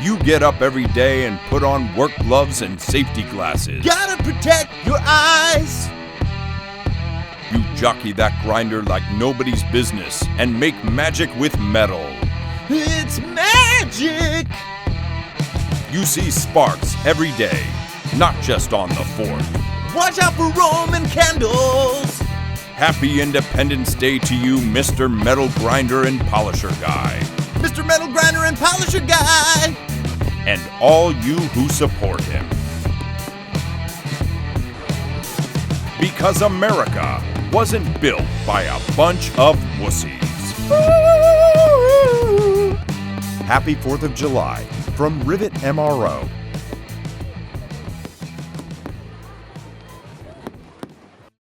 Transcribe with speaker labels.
Speaker 1: You get up every day and put on work gloves and safety glasses.
Speaker 2: Gotta protect your eyes.
Speaker 1: You jockey that grinder like nobody's business and make magic with metal.
Speaker 2: It's magic.
Speaker 1: You see sparks every day, not just on the 4th.
Speaker 2: Watch out for Roman candles.
Speaker 1: Happy Independence Day to you, Mr. Metal Grinder and Polisher Guy.
Speaker 2: Mr. Metal Grinder and Polisher Guy.
Speaker 1: And all you who support him. Because America wasn't built by a bunch of wussies. Happy 4th of July from Rivet MRO.